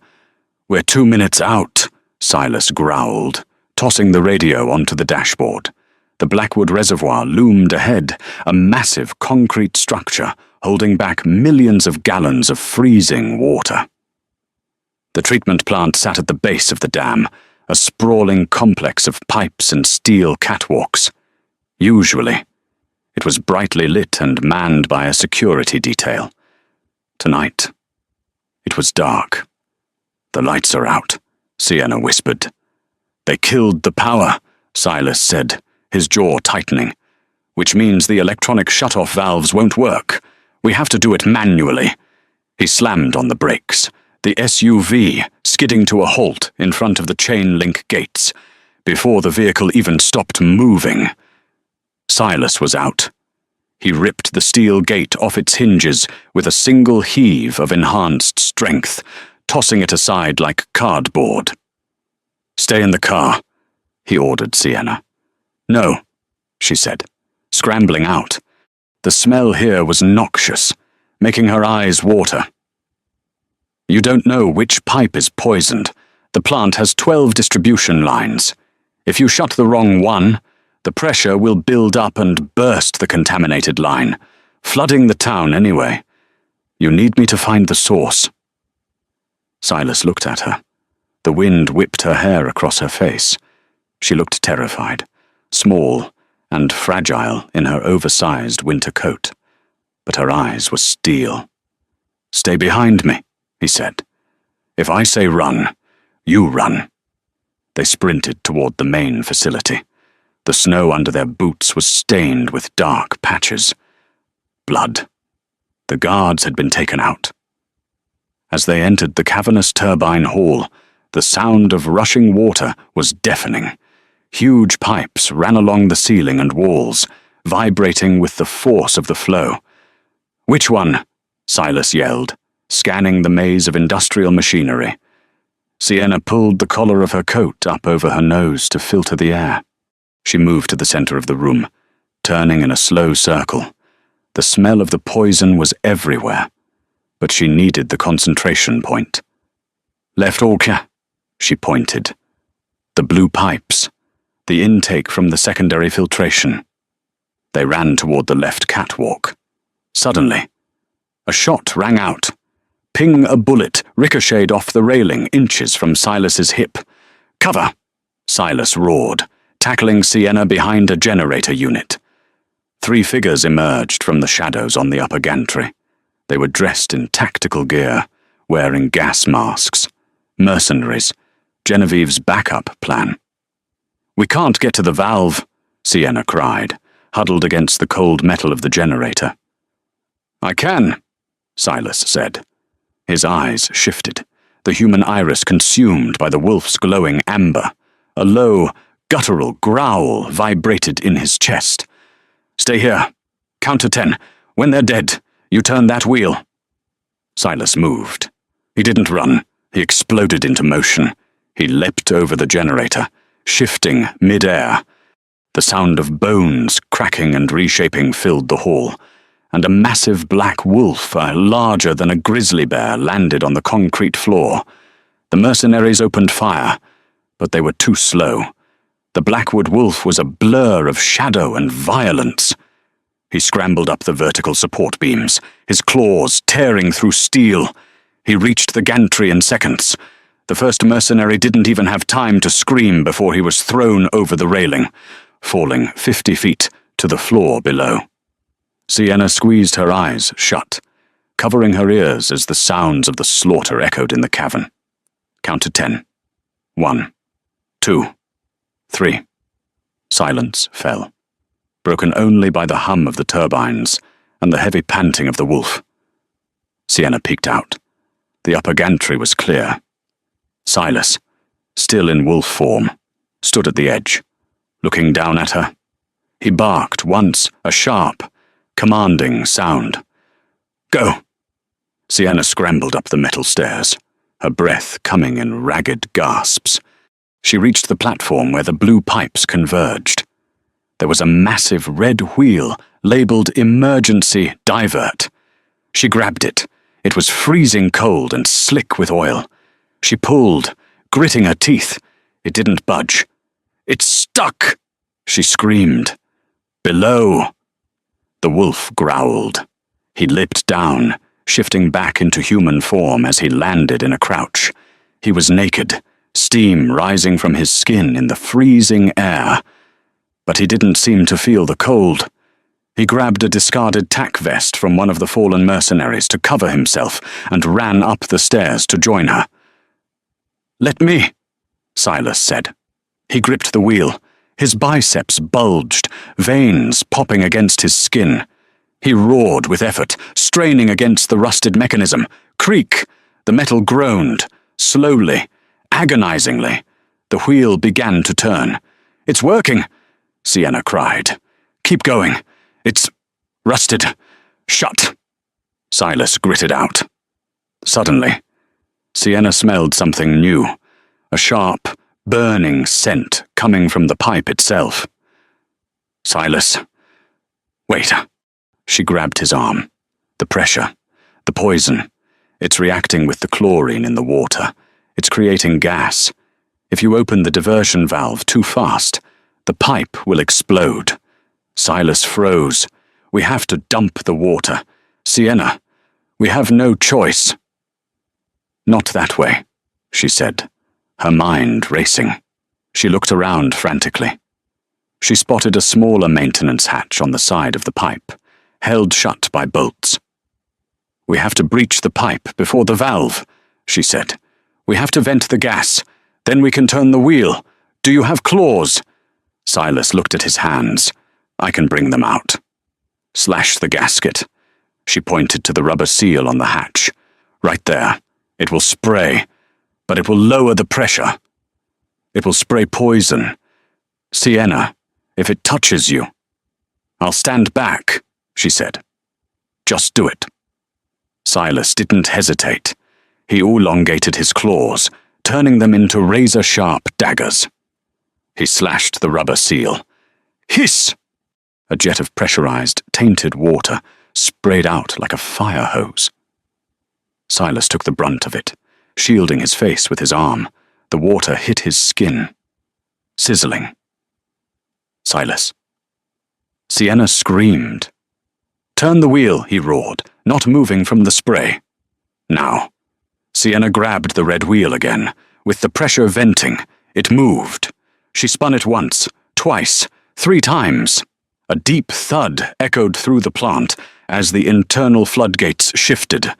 "We're 2 minutes out," Silas growled, tossing the radio onto the dashboard. The Blackwood Reservoir loomed ahead, a massive concrete structure holding back millions of gallons of freezing water. The treatment plant sat at the base of the dam, a sprawling complex of pipes and steel catwalks. Usually, it was brightly lit and manned by a security detail. Tonight, it was dark. "The lights are out," Sienna whispered. "They killed the power," Silas said, his jaw tightening. "Which means the electronic shut-off valves won't work. We have to do it manually." He slammed on the brakes, the SUV skidding to a halt in front of the chain-link gates, before the vehicle even stopped moving. Silas was out. He ripped the steel gate off its hinges with a single heave of enhanced strength, tossing it aside like cardboard. "Stay in the car," he ordered Sienna. "No," she said, scrambling out. The smell here was noxious, making her eyes water. "You don't know which pipe is poisoned. The plant has 12 distribution lines. If you shut the wrong one, the pressure will build up and burst the contaminated line, flooding the town anyway. You need me to find the source." Silas looked at her. The wind whipped her hair across her face. She looked terrified, small, and fragile in her oversized winter coat, but her eyes were steel. "Stay behind me," he said. "If I say run, you run." They sprinted toward the main facility. The snow under their boots was stained with dark patches. Blood. The guards had been taken out. As they entered the cavernous turbine hall, the sound of rushing water was deafening. Huge pipes ran along the ceiling and walls, vibrating with the force of the flow. "Which one?" Silas yelled, scanning the maze of industrial machinery. Sienna pulled the collar of her coat up over her nose to filter the air. She moved to the center of the room, turning in a slow circle. The smell of the poison was everywhere, but she needed the concentration point. "Left Orca," she pointed. The blue pipes, the intake from the secondary filtration. They ran toward the left catwalk. Suddenly, a shot rang out. Ping, a bullet ricocheted off the railing inches from Silas's hip. "Cover!" Silas roared, tackling Sienna behind a generator unit. 3 figures emerged from the shadows on the upper gantry. They were dressed in tactical gear, wearing gas masks. Mercenaries, Genevieve's backup plan. "We can't get to the valve," Sienna cried, huddled against the cold metal of the generator. "I can," Silas said. His eyes shifted, the human iris consumed by the wolf's glowing amber. A low, guttural growl vibrated in his chest. "Stay here. Count to 10. When they're dead, you turn that wheel." Silas moved. He didn't run. He exploded into motion. He leapt over the generator, shifting mid-air. The sound of bones cracking and reshaping filled the hall, and a massive black wolf, larger than a grizzly bear, landed on the concrete floor. The mercenaries opened fire, but they were too slow. The Blackwood wolf was a blur of shadow and violence. He scrambled up the vertical support beams, his claws tearing through steel. He reached the gantry in seconds. The first mercenary didn't even have time to scream before he was thrown over the railing, falling 50 feet to the floor below. Sienna squeezed her eyes shut, covering her ears as the sounds of the slaughter echoed in the cavern. Count to 10. 1, 2, 3. Silence fell, broken only by the hum of the turbines and the heavy panting of the wolf. Sienna peeked out. The upper gantry was clear. Silas, still in wolf form, stood at the edge, looking down at her. He barked once, a sharp, commanding sound. "Go!" Sienna scrambled up the metal stairs, her breath coming in ragged gasps. She reached the platform where the blue pipes converged. There was a massive red wheel labeled Emergency Divert. She grabbed it. It was freezing cold and slick with oil. She pulled, gritting her teeth. It didn't budge. "It's stuck!" she screamed. "Below!" The wolf growled. He leapt down, shifting back into human form as he landed in a crouch. He was naked, steam rising from his skin in the freezing air. But he didn't seem to feel the cold. He grabbed a discarded tack vest from one of the fallen mercenaries to cover himself and ran up the stairs to join her. "Let me," Silas said. He gripped the wheel. His biceps bulged, veins popping against his skin. He roared with effort, straining against the rusted mechanism. Creak! The metal groaned, slowly, agonizingly. The wheel began to turn. "It's working!" Sienna cried. "Keep going. It's rusted. Shut!" Silas gritted out. Suddenly, Sienna smelled something new, a sharp, burning scent coming from the pipe itself. "Silas, wait." She grabbed his arm. The pressure, the poison. It's reacting with the chlorine in the water. It's creating gas. If you open the diversion valve too fast, the pipe will explode. Silas froze. "We have to dump the water. Sienna, we have no choice." "Not that way," she said, her mind racing. She looked around frantically. She spotted a smaller maintenance hatch on the side of the pipe, held shut by bolts. "We have to breach the pipe before the valve," she said. "We have to vent the gas. Then we can turn the wheel. Do you have claws?" Silas looked at his hands. "I can bring them out." "Slash the gasket." She pointed to the rubber seal on the hatch. "Right there. It will spray, but it will lower the pressure. It will spray poison. Sienna, if it touches you." "I'll stand back," she said. "Just do it." Silas didn't hesitate. He elongated his claws, turning them into razor-sharp daggers. He slashed the rubber seal. Hiss! A jet of pressurized, tainted water sprayed out like a fire hose. Silas took the brunt of it, shielding his face with his arm. The water hit his skin. Sizzling. "Silas." Sienna screamed. "Turn the wheel," he roared, not moving from the spray. "Now." Sienna grabbed the red wheel again. With the pressure venting, it moved. She spun it once, twice, 3 times. A deep thud echoed through the plant as the internal floodgates shifted.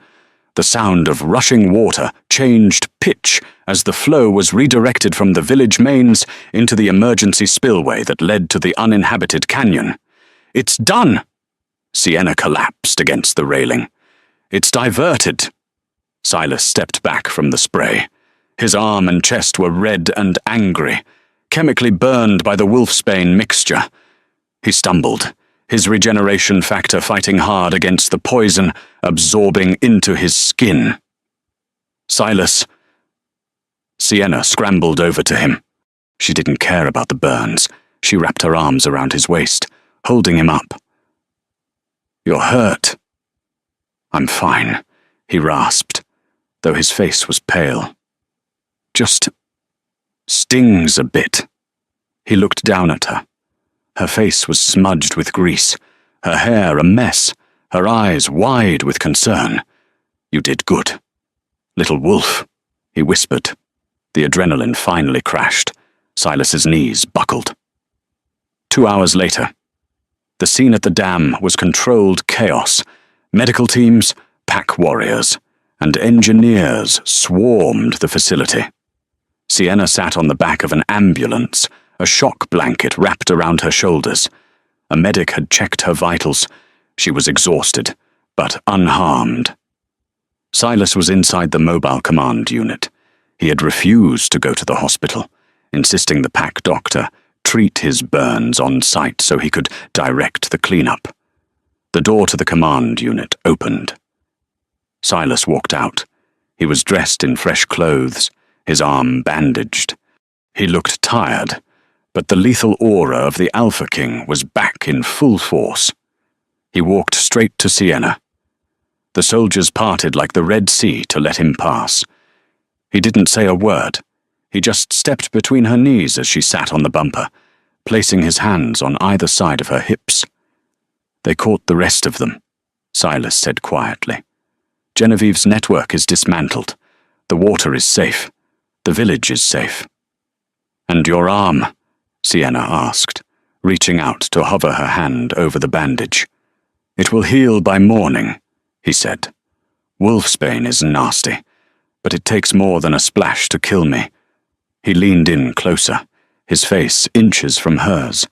The sound of rushing water changed pitch as the flow was redirected from the village mains into the emergency spillway that led to the uninhabited canyon. "It's done!" Sienna collapsed against the railing. "It's diverted." Silas stepped back from the spray. His arm and chest were red and angry, chemically burned by the wolfsbane mixture. He stumbled, his regeneration factor fighting hard against the poison absorbing into his skin. "Silas." Sienna scrambled over to him. She didn't care about the burns. She wrapped her arms around his waist, holding him up. "You're hurt." "I'm fine," he rasped, though his face was pale. "Just stings a bit." He looked down at her. Her face was smudged with grease, her hair a mess, her eyes wide with concern. "You did good. Little wolf," he whispered. The adrenaline finally crashed. Silas's knees buckled. 2 hours later, the scene at the dam was controlled chaos. Medical teams, pack warriors, and engineers swarmed the facility. Sienna sat on the back of an ambulance, a shock blanket wrapped around her shoulders. A medic had checked her vitals. She was exhausted, but unharmed. Silas was inside the mobile command unit. He had refused to go to the hospital, insisting the pack doctor treat his burns on site so he could direct the cleanup. The door to the command unit opened. Silas walked out. He was dressed in fresh clothes, his arm bandaged. He looked tired, but the lethal aura of the Alpha King was back in full force. He walked straight to Sienna. The soldiers parted like the Red Sea to let him pass. He didn't say a word. He just stepped between her knees as she sat on the bumper, placing his hands on either side of her hips. "They caught the rest of them," Silas said quietly. "Genevieve's network is dismantled. The water is safe. The village is safe." "And your arm?" Sienna asked, reaching out to hover her hand over the bandage. "It will heal by morning," he said. "Wolfsbane is nasty, but it takes more than a splash to kill me." He leaned in closer, his face inches from hers.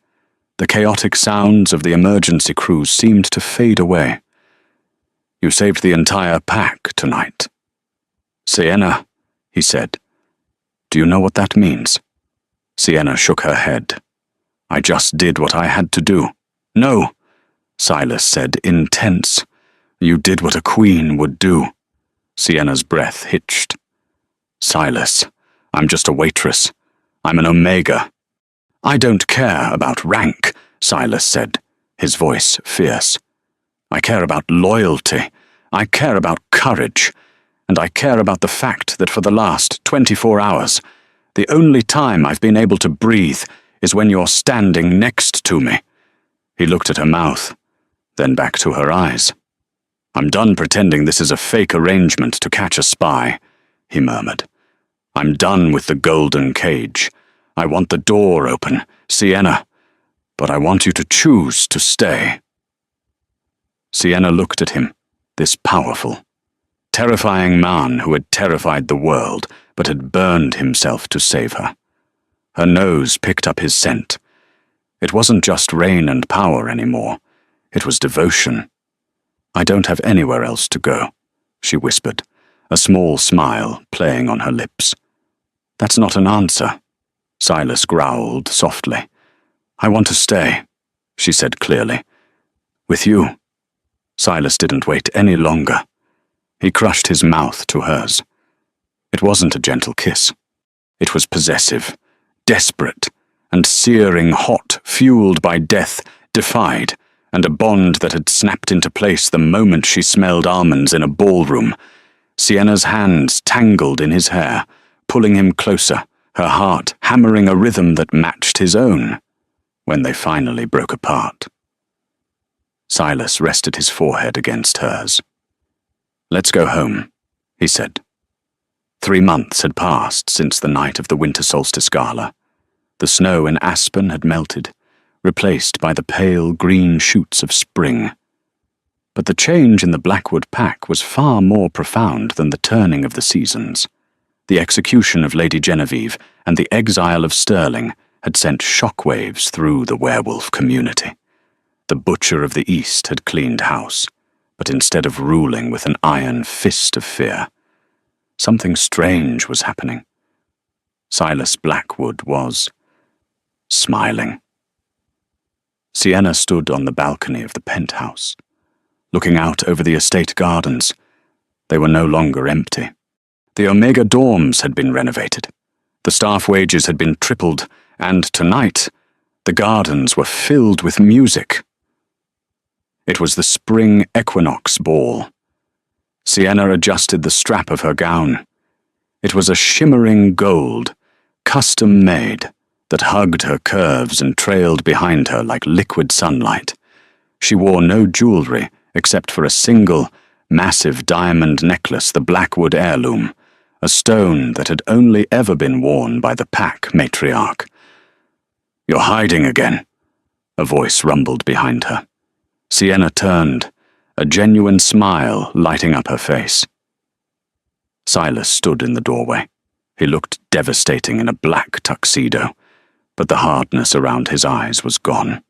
The chaotic sounds of the emergency crews seemed to fade away. "You saved the entire pack tonight." "Sienna," he said. "Do you know what that means?" Sienna shook her head. "I just did what I had to do." "No," Silas said, intense. "You did what a queen would do." Sienna's breath hitched. "Silas, I'm just a waitress. I'm an Omega." "I don't care about rank," Silas said, his voice fierce. "I care about loyalty. I care about courage. And I care about the fact that for the last 24 hours, the only time I've been able to breathe is when you're standing next to me." He looked at her mouth, then back to her eyes. "I'm done pretending this is a fake arrangement to catch a spy," he murmured. "I'm done with the golden cage. I want the door open. Sienna, But I want you to choose to stay. Sienna looked at him, this powerful, terrifying man who had terrified the world but had burned himself to save her. Her nose picked up his scent. It wasn't just rain and power anymore. It was devotion. I don't have anywhere else to go, she whispered, a small smile playing on her lips. That's not an answer, Silas growled softly. I want to stay, she said clearly. With you. Silas didn't wait any longer. He crushed his mouth to hers. It wasn't a gentle kiss. It was possessive, desperate, and searing hot, fueled by death, defied, and a bond that had snapped into place the moment she smelled almonds in a ballroom. Sienna's hands tangled in his hair, pulling him closer, her heart hammering a rhythm that matched his own, when they finally broke apart. Silas rested his forehead against hers. Let's go home, he said. 3 months had passed since the night of the winter solstice gala. The snow in Aspen had melted, replaced by the pale green shoots of spring. But the change in the Blackwood pack was far more profound than the turning of the seasons. The execution of Lady Genevieve and the exile of Sterling had sent shockwaves through the werewolf community. The Butcher of the East had cleaned house, but instead of ruling with an iron fist of fear, something strange was happening. Silas Blackwood was smiling. Sienna stood on the balcony of the penthouse, looking out over the estate gardens. They were no longer empty. The Omega dorms had been renovated. The staff wages had been tripled, and tonight, the gardens were filled with music. It was the spring equinox ball. Sienna adjusted the strap of her gown. It was a shimmering gold, custom-made, that hugged her curves and trailed behind her like liquid sunlight. She wore no jewelry except for a single, massive diamond necklace, the Blackwood heirloom, a stone that had only ever been worn by the pack matriarch. You're hiding again, a voice rumbled behind her. Sienna turned, a genuine smile lighting up her face. Silas stood in the doorway. He looked devastating in a black tuxedo, but the hardness around his eyes was gone.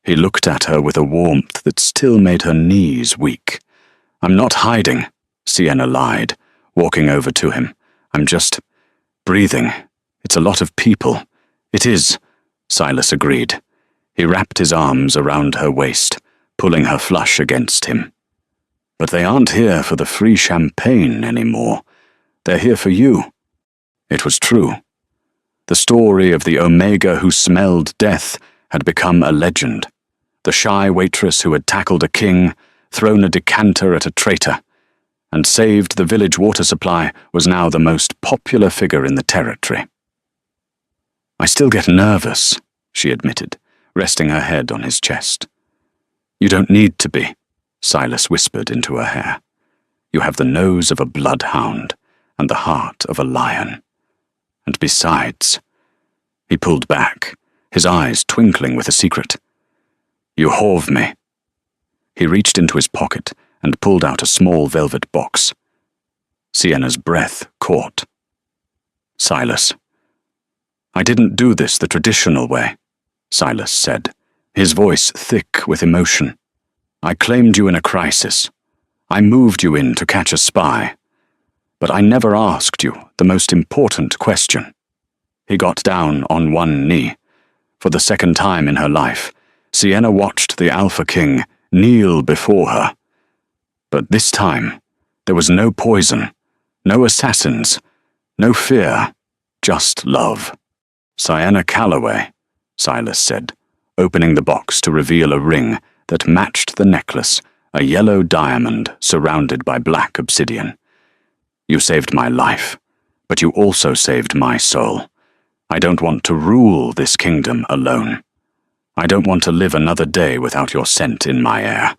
He looked at her with a warmth that still made her knees weak. I'm not hiding, Sienna lied, walking over to him. I'm just breathing. It's a lot of people. It is, Silas agreed. He wrapped his arms around her waist, pulling her flush against him. But they aren't here for the free champagne anymore. They're here for you. It was true. The story of the Omega who smelled death had become a legend. The shy waitress who had tackled a king, thrown a decanter at a traitor, and saved the village water supply was now the most popular figure in the territory. I still get nervous, she admitted, resting her head on his chest. You don't need to be, Silas whispered into her hair. You have the nose of a bloodhound and the heart of a lion. And besides, he pulled back, his eyes twinkling with a secret. You hove me. He reached into his pocket and pulled out a small velvet box. Sienna's breath caught. Silas. I didn't do this the traditional way, Silas said, his voice thick with emotion. I claimed you in a crisis. I moved you in to catch a spy. But I never asked you the most important question. He got down on one knee. For the second time in her life, Sienna watched the Alpha King kneel before her. But this time, there was no poison, no assassins, no fear, just love. Sienna Calloway, Silas said, opening the box to reveal a ring that matched the necklace, a yellow diamond surrounded by black obsidian. You saved my life, but you also saved my soul. I don't want to rule this kingdom alone. I don't want to live another day without your scent in my air.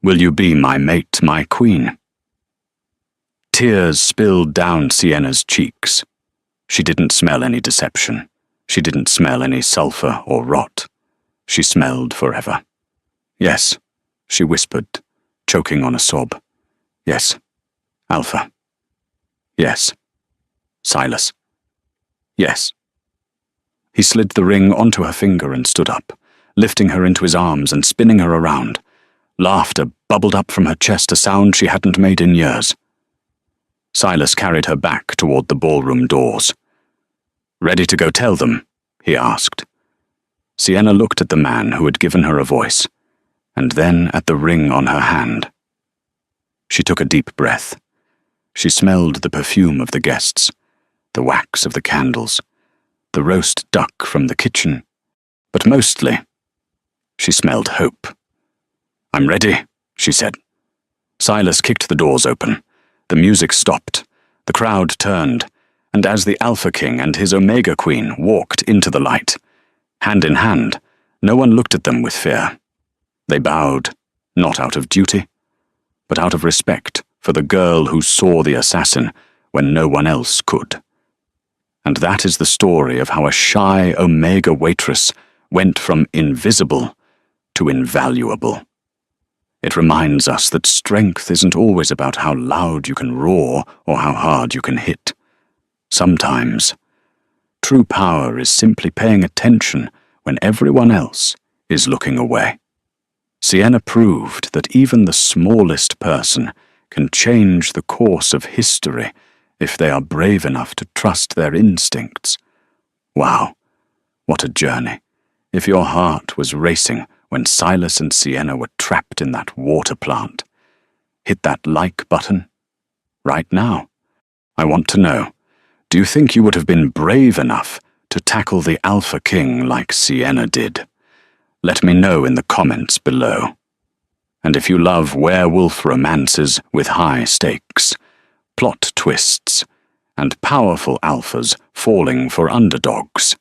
Will you be my mate, my queen? Tears spilled down Sienna's cheeks. She didn't smell any deception. She didn't smell any sulfur or rot. she smelled forever. Yes, she whispered, choking on a sob. Yes, Alpha. Yes, Silas. Yes. He slid the ring onto her finger and stood up, lifting her into his arms and spinning her around. Laughter bubbled up from her chest, a sound she hadn't made in years. Silas carried her back toward the ballroom doors. "Ready to go tell them?" he asked. Sienna looked at the man who had given her a voice, and then at the ring on her hand. She took a deep breath. She smelled the perfume of the guests, the wax of the candles, the roast duck from the kitchen, but mostly, she smelled hope. "I'm ready," she said. Silas kicked the doors open. The music stopped. The crowd turned, and as the Alpha King and his Omega Queen walked into the light, hand in hand, no one looked at them with fear. They bowed, not out of duty, but out of respect for the girl who saw the assassin when no one else could. And that is the story of how a shy Omega waitress went from invisible to invaluable. It reminds us that strength isn't always about how loud you can roar or how hard you can hit. Sometimes, true power is simply paying attention when everyone else is looking away. Sienna proved that even the smallest person can change the course of history if they are brave enough to trust their instincts. Wow, what a journey. If your heart was racing when Silas and Sienna were trapped in that water plant, hit that like button right now. I want to know, do you think you would have been brave enough to tackle the Alpha King like Sienna did? Let me know in the comments below. And if you love werewolf romances with high stakes, plot twists, and powerful alphas falling for underdogs,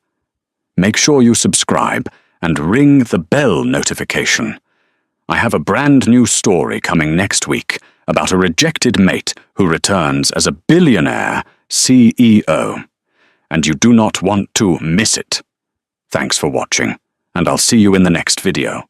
make sure you subscribe and ring the bell notification. I have a brand new story coming next week about a rejected mate who returns as a billionaire CEO, and you do not want to miss it. Thanks for watching, and I'll see you in the next video.